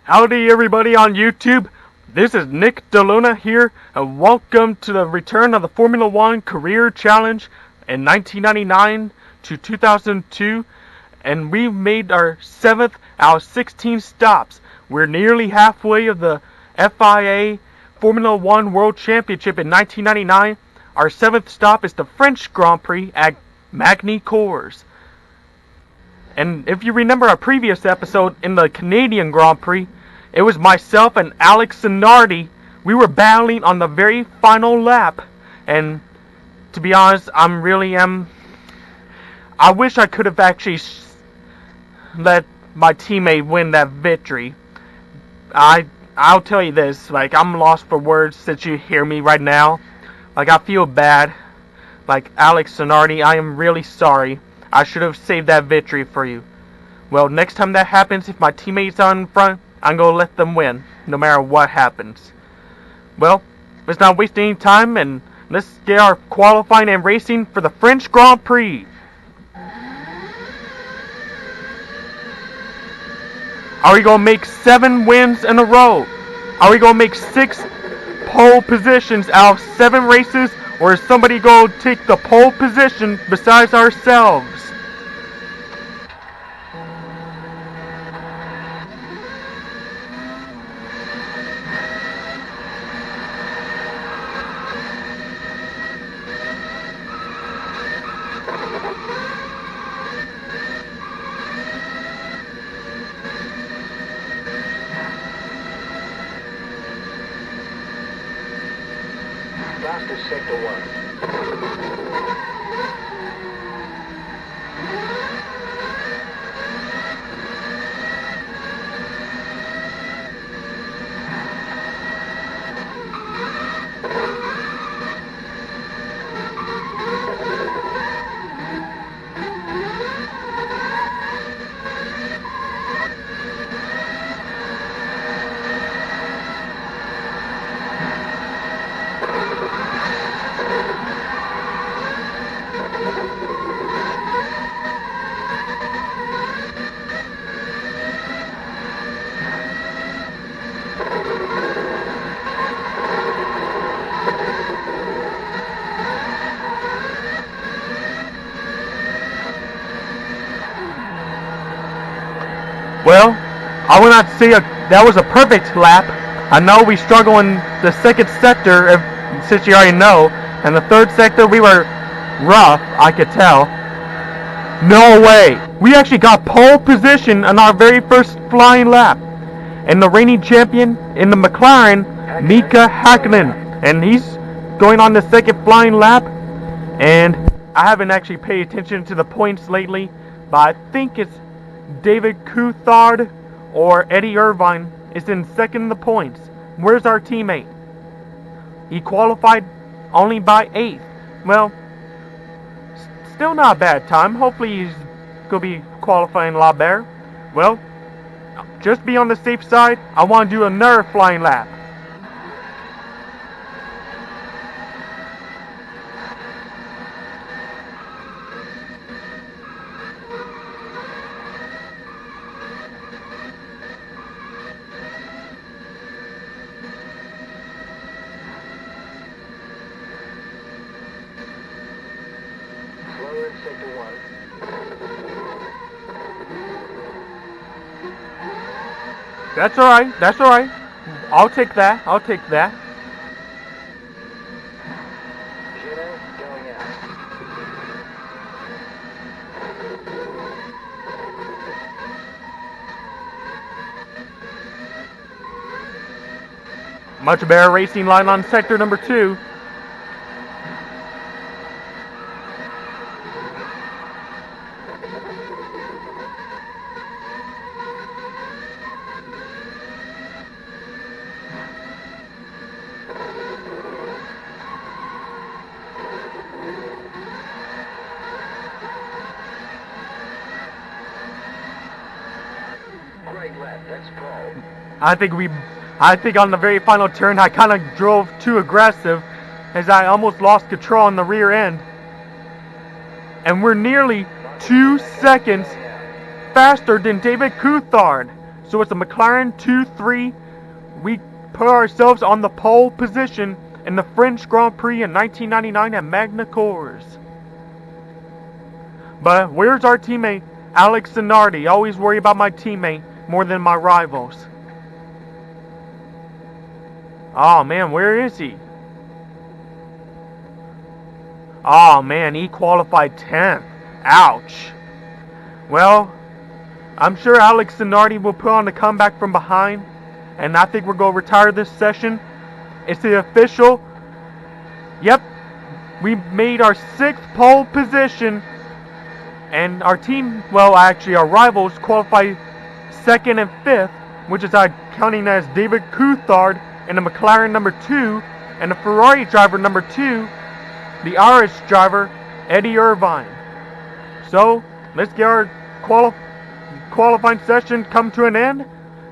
Howdy everybody on YouTube, this is Nick DeLuna here, and welcome to the return of the Formula One Career Challenge in 1999 to 2002, and we've made our 7th out of 16 stops. We're nearly halfway of the FIA Formula One World Championship in 1999. Our 7th stop is the French Grand Prix at Magny-Cours. And if you remember our previous episode in the Canadian Grand Prix, it was myself and Alex Zanardi. We were battling on the very final lap. And to be honest, I wish I could have actually let my teammate win that victory. I'll tell you this, I'm lost for words since you hear me right now. I feel bad. Alex Zanardi, I am really sorry. I should have saved that victory for you. Well, next time that happens, if my teammate's on front, I'm going to let them win, no matter what happens. Well, let's not waste any time, and let's get our qualifying and racing for the French Grand Prix. Are we going to make 7 wins in a row? Are we going to make 6 pole positions out of 7 races? Or is somebody going to take the pole position besides ourselves? Last is sector 1. Well, I will not say that was a perfect lap. I know we struggled in the second sector, since you already know. And the third sector, we were rough, I could tell. No way! We actually got pole position on our very first flying lap. And the reigning champion in the McLaren, Mika Hakkinen. And he's going on the second flying lap. And I haven't actually paid attention to the points lately, but I think it's David Coulthard or Eddie Irvine is in second in the points. Where's our teammate? He qualified only by 8th. Well, still not a bad time. Hopefully he's going to be qualifying a lot better. Well, just be on the safe side. I want to do another flying lap. Slower in sector 1. That's alright, that's alright. I'll take that, I'll take that. Gino going out. Much better racing line on sector number 2. Great lap, that's Paul. I think on the very final turn I kind of drove too aggressive as I almost lost control on the rear end. And we're nearly 2 seconds faster than David Coulthard. So it's a McLaren 2-3. We put ourselves on the pole position in the French Grand Prix in 1999 at Magny-Cours. But where's our teammate, Alex Zanardi? I always worry about my teammate more than my rivals. Oh man, where is he? Oh man, he qualified 10th. Ouch. Well, I'm sure Alex Zanardi will put on a comeback from behind, and I think we're going to retire this session. It's the official. Yep, we made our 6th pole position, and our team, well, actually our rivals qualified 2nd and 5th, which is counting as David Coulthard in the McLaren number 2, and the Ferrari driver number 2, the Irish driver, Eddie Irvine. So, let's get our qualifying session come to an end.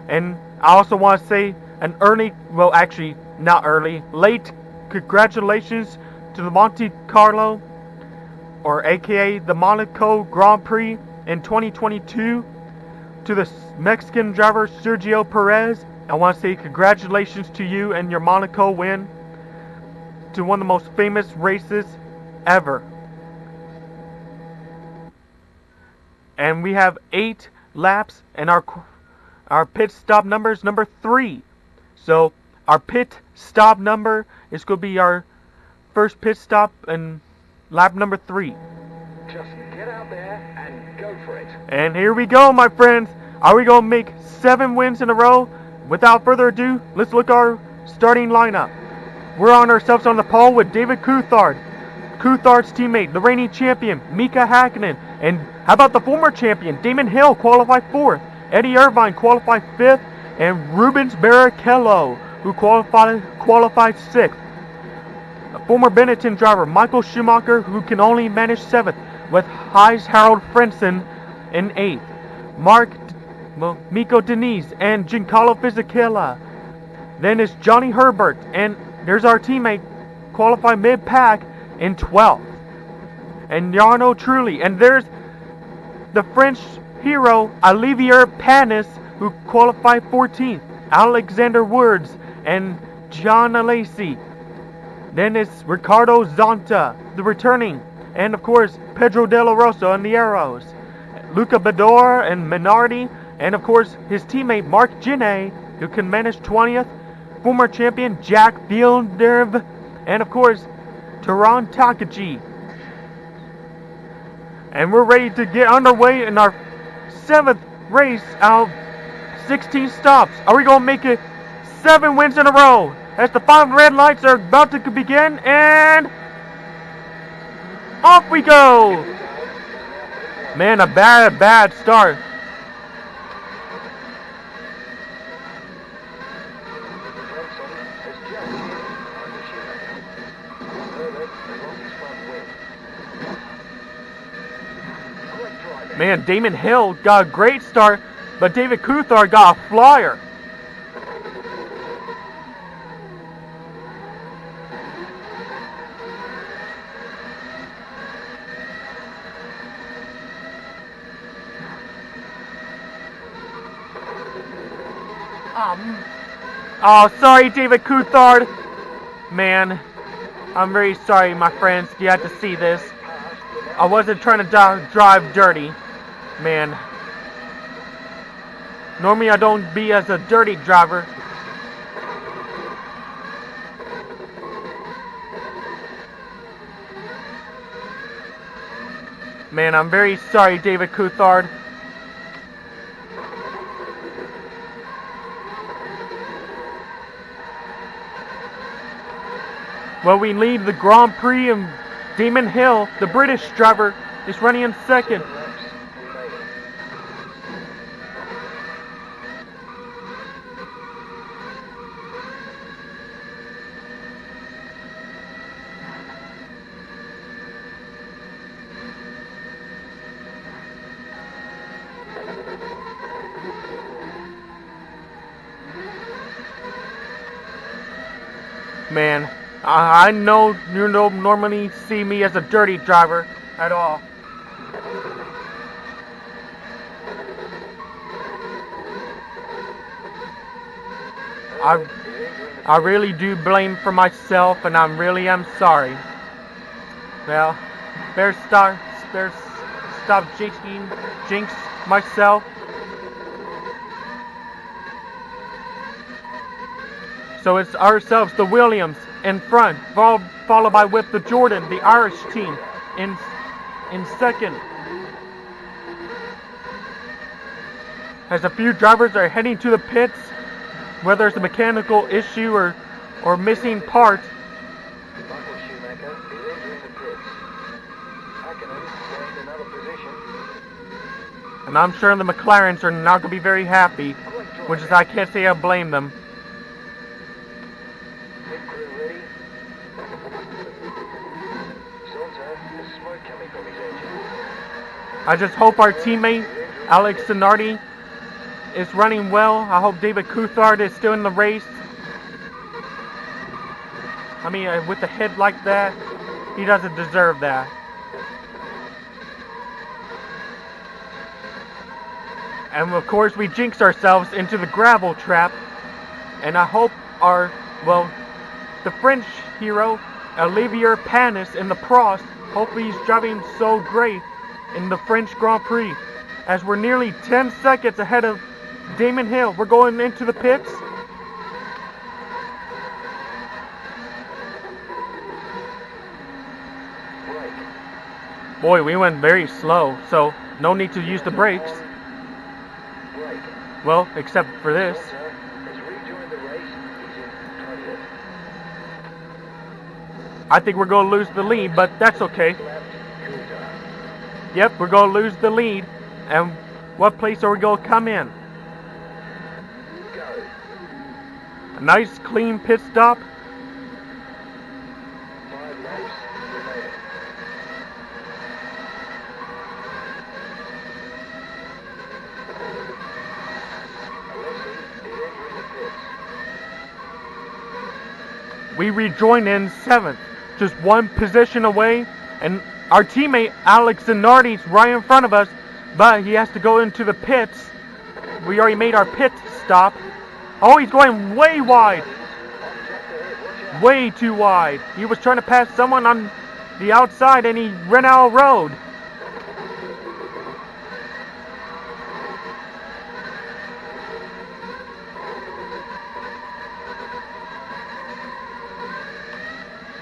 And I also want to say an early, well actually not early, late congratulations to the Monte Carlo, or aka the Monaco Grand Prix in 2022, to the Mexican driver Sergio Perez. I want to say congratulations to you and your Monaco win, to one of the most famous races ever. And we have 8 laps, and our pit stop number is number 3. So our pit stop number is going to be our first pit stop in lap number 3. Just get out there and go for it. And here we go, my friends. Are we going to make 7 wins in a row? Without further ado, let's look at our starting lineup. We're on ourselves on the pole with David Coulthard, Coulthard's teammate, the reigning champion, Mika Hakkinen, and how about the former champion, Damon Hill, qualified 4th, Eddie Irvine qualified 5th, and Rubens Barrichello, who qualified 6th. A former Benetton driver, Michael Schumacher, who can only manage 7th, with Heis Harold Frentzen in 8th. Miko Denise and Giancarlo Fisichella. Then it's Johnny Herbert, and there's our teammate, qualified mid-pack in 12th. And Jarno Trulli, and there's the French hero, Olivier Panis, who qualified 14th. Alexander Woods and John Alesi. Then it's Ricardo Zonta, the returning, and of course Pedro De La Rosa and the Arrows. Luca Bador and Minardi, and of course his teammate Mark Ginay, who can manage 20th. Former champion Jack Villeneuve, and of course Taran Takagi. And we're ready to get underway in our 7th race out of 16 stops. Are we going to make it 7 wins in a row? As the 5 red lights are about to begin, and off we go! Man, a bad start. Man, Damon Hill got a great start, but David Coulthard got a flyer. Oh, sorry, David Coulthard. Man, I'm very sorry, my friends. You had to see this. I wasn't trying to drive dirty. Man. Normally I don't be as a dirty driver. Man, I'm very sorry, David Coulthard. Well, we lead the Grand Prix, and Damon Hill, the British driver, is running in 2nd. Man, I know you don't normally see me as a dirty driver at all. I really do blame for myself, and I really am sorry. Well, better stop jinx myself. So it's ourselves, the Williams, in front, followed by with the Jordan, the Irish team, in second. As a few drivers are heading to the pits, whether it's a mechanical issue or missing parts. Michael Schumacher is entering the pits. Hakkinen gained another position. And I'm sure the McLarens are not going to be very happy, which is I can't say I blame them. Pit crew ready. Saunter has smoke coming from his engine. I just hope our teammate, Alex Zanardi, is running well. I hope David Coulthard is still in the race. I mean, with a head like that, he doesn't deserve that. And of course, we jinx ourselves into the gravel trap. And I hope the French hero, Olivier Panis in the Prost, hopefully he's driving so great in the French Grand Prix. As we're nearly 10 seconds ahead of Damon Hill. We're going into the pits. Boy, we went very slow, so no need to use the brakes. Well, except for this. I think we're going to lose the lead, but that's okay. Yep, we're going to lose the lead. And what place are we going to come in? A nice clean pit stop. 5 laps remaining. Alessi is entering the pits. We rejoin in 7th, just one position away, and our teammate Alex Zanardi's right in front of us, but he has to go into the pits. We already made our pit stop. Oh, he's going way wide. Way too wide. He was trying to pass someone on the outside and he ran out of road.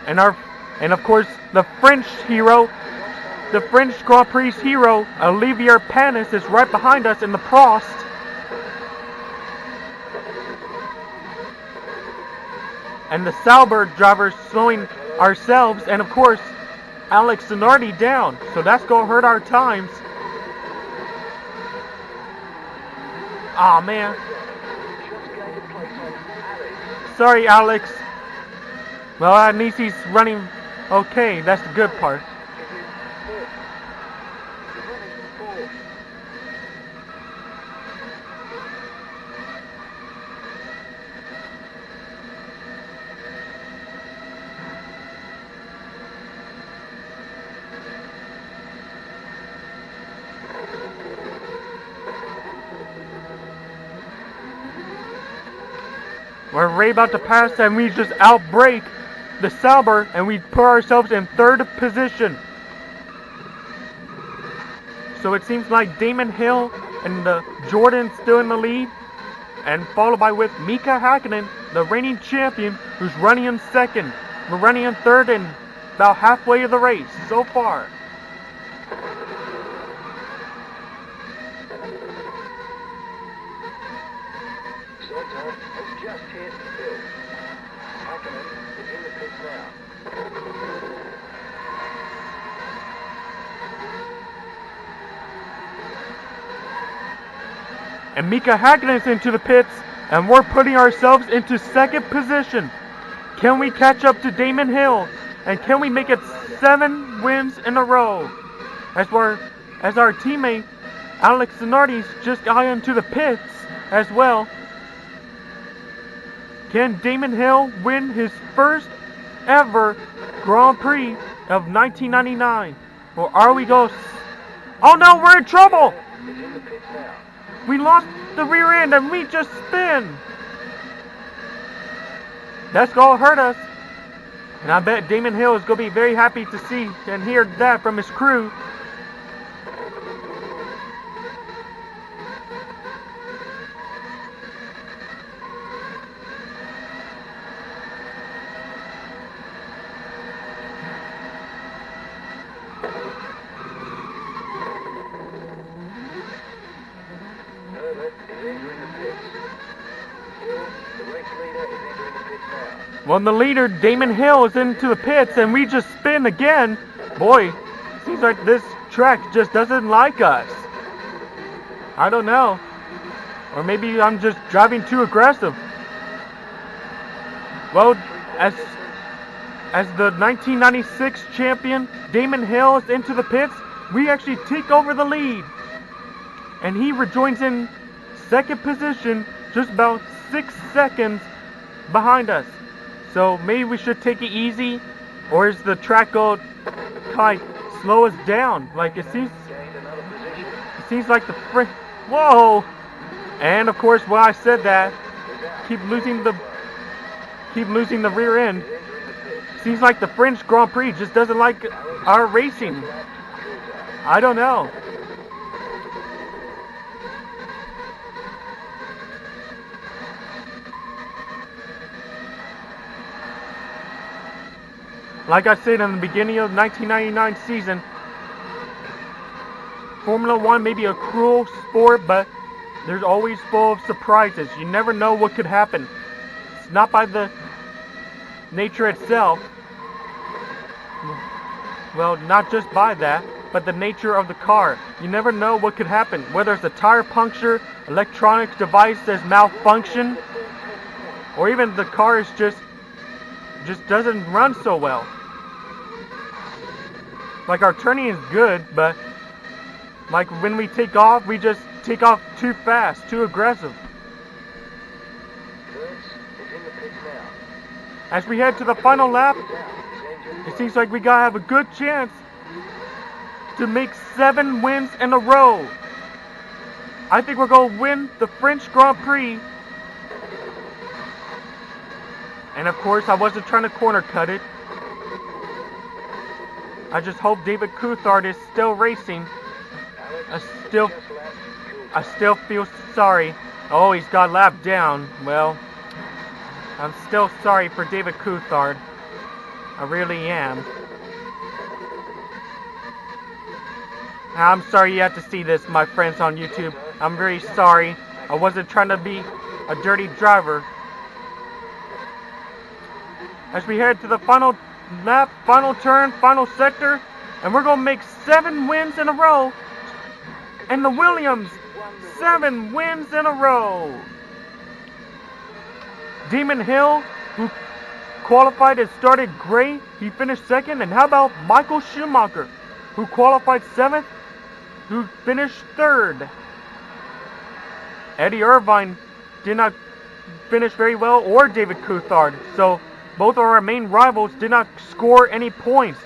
And of course the French hero, the French Grand Prix hero, Olivier Panis, is right behind us in the Prost. And the Sauber drivers slowing ourselves, and of course, Alex Zanardi down. So that's going to hurt our times. Aw, man. Sorry, Alex. Well, at least he's running okay. That's the good part. We're right about to pass and we just outbrake the Sauber and we put ourselves in 3rd position. So it seems like Damon Hill and the Jordan still in the lead, and followed by with Mika Hakkinen, the reigning champion, who's running in 2nd. We're running in 3rd and about halfway of the race so far. Saunter has just hit Hill. Hakkinen is in the pits now. And Mika Hakkinen's into the pits, and we're putting ourselves into 2nd position. Can we catch up to Damon Hill? And can we make it 7 wins in a row? As our teammate Alex Zanardi's just got into the pits as well. Can Damon Hill win his first ever Grand Prix of 1999? Or are we going? Oh no, we're in trouble! Is in the pits now. We lost the rear end and we just spin. That's gonna hurt us. And I bet Damon Hill is gonna be very happy to see and hear that from his crew. Well, the leader, Damon Hill, is into the pits, and we just spin again. Boy, seems like this track just doesn't like us. I don't know. Or maybe I'm just driving too aggressive. Well, as the 1996 champion, Damon Hill is into the pits. We actually take over the lead. And he rejoins in second position, just about 6 seconds behind us. So maybe we should take it easy, or is the track going to like slow us down? Like it seems like the whoa! And of course, when I said that, keep losing the rear end. Seems like the French Grand Prix just doesn't like our racing. I don't know. Like I said in the beginning of the 1999 season, Formula One may be a cruel sport, but there's always full of surprises. You never know what could happen. It's not by the nature itself. Well, not just by that, but the nature of the car. You never know what could happen. Whether it's a tire puncture, electronic device that's malfunction, or even the car is just doesn't run so well. Like our turning is good, but like when we take off, we just take off too fast, too aggressive. As we head to the final lap, it seems like we gotta have a good chance to make 7 wins in a row. I think we're gonna win the French Grand Prix. And of course, I wasn't trying to corner cut it. I just hope David Coulthard is still racing. I still feel sorry. Oh, he's got lapped down. Well, I'm still sorry for David Coulthard. I really am. I'm sorry you have to see this, my friends on YouTube. I'm very sorry. I wasn't trying to be a dirty driver. As we head to the final lap, final turn, final sector, and we're going to make 7 wins in a row. And the Williams, 7 wins in a row. Damon Hill, who qualified and started great, he finished second. And how about Michael Schumacher, who qualified 7th, who finished 3rd. Eddie Irvine did not finish very well, or David Coulthard. So both of our main rivals did not score any points.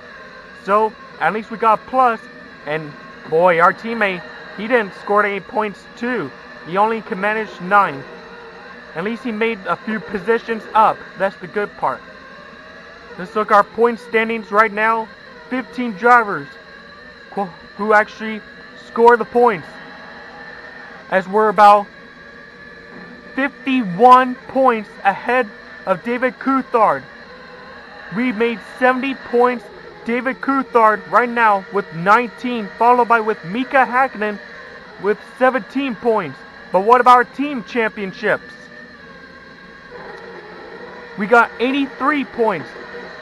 So at least we got a plus. And boy, our teammate, he didn't score any points too. He only can manage 9. At least he made a few positions up. That's the good part. Let's look at our point standings right now. 15 drivers who actually score the points. As we're about 51 points ahead of David Coulthard. We made 70 points. David Coulthard right now with 19, followed by with Mika Hakkinen with 17 points. But what about our team championships? We got 83 points.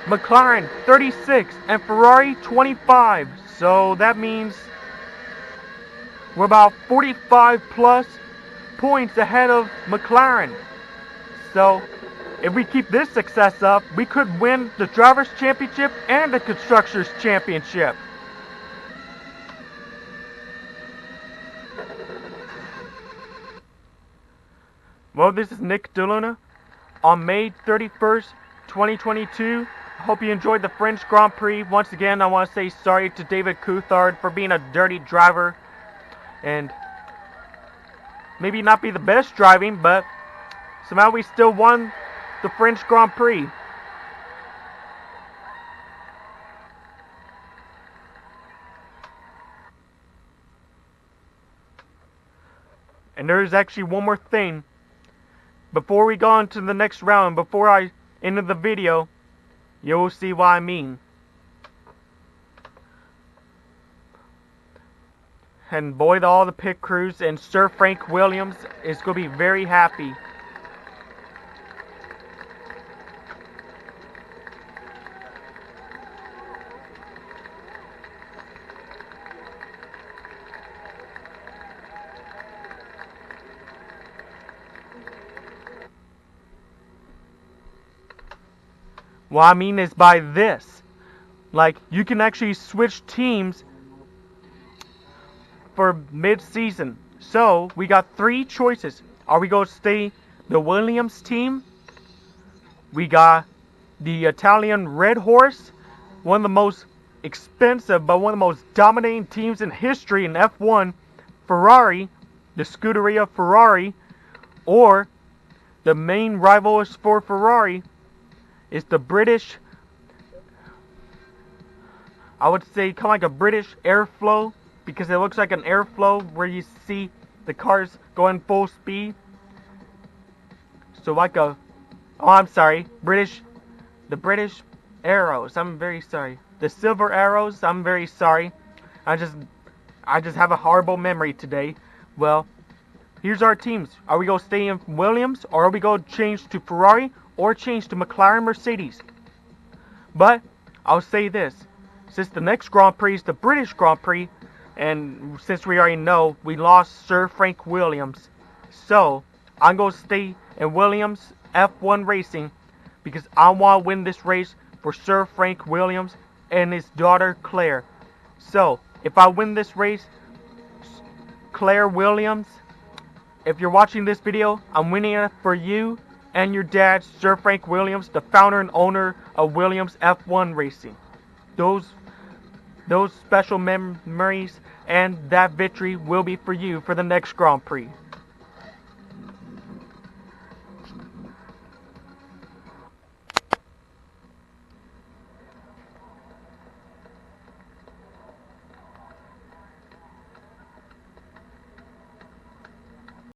McLaren 36 and Ferrari 25. So that means we're about 45 plus points ahead of McLaren. So if we keep this success up, we could win the Drivers' Championship and the Constructors' Championship. Well, this is Nick DeLuna on May 31st, 2022. I hope you enjoyed the French Grand Prix. Once again, I want to say sorry to David Coulthard for being a dirty driver and maybe not be the best driving, but somehow we still won the French Grand Prix. And there's actually one more thing. Before we go on to the next round, before I end the video, you'll see what I mean. And boy, all the pit crews and Sir Frank Williams is going to be very happy. What I mean is by this, like, you can actually switch teams for mid-season. So we got 3 choices. Are we going to stay the Williams team? We got the Italian Red Horse, one of the most expensive but one of the most dominating teams in history in F1, Ferrari, the Scuderia Ferrari, or the main rival for Ferrari is the British, I would say kind of like a British airflow, because it looks like an airflow where you see the cars going full speed. So like a, oh I'm sorry, the British Arrows, I'm very sorry. The Silver Arrows, I'm very sorry. I just have a horrible memory today. Well, here's our teams. Are we going to stay in Williams, or are we going to change to Ferrari, or change to McLaren Mercedes? But I'll say this, since the next Grand Prix is the British Grand Prix, and since we already know we lost Sir Frank Williams, so I'm going to stay in Williams F1 Racing, because I want to win this race for Sir Frank Williams and his daughter Claire. So if I win this race, Claire Williams, if you're watching this video, I'm winning it for you and your dad, Sir Frank Williams, the founder and owner of Williams F1 Racing. Those special memories and that victory will be for you for the next Grand Prix.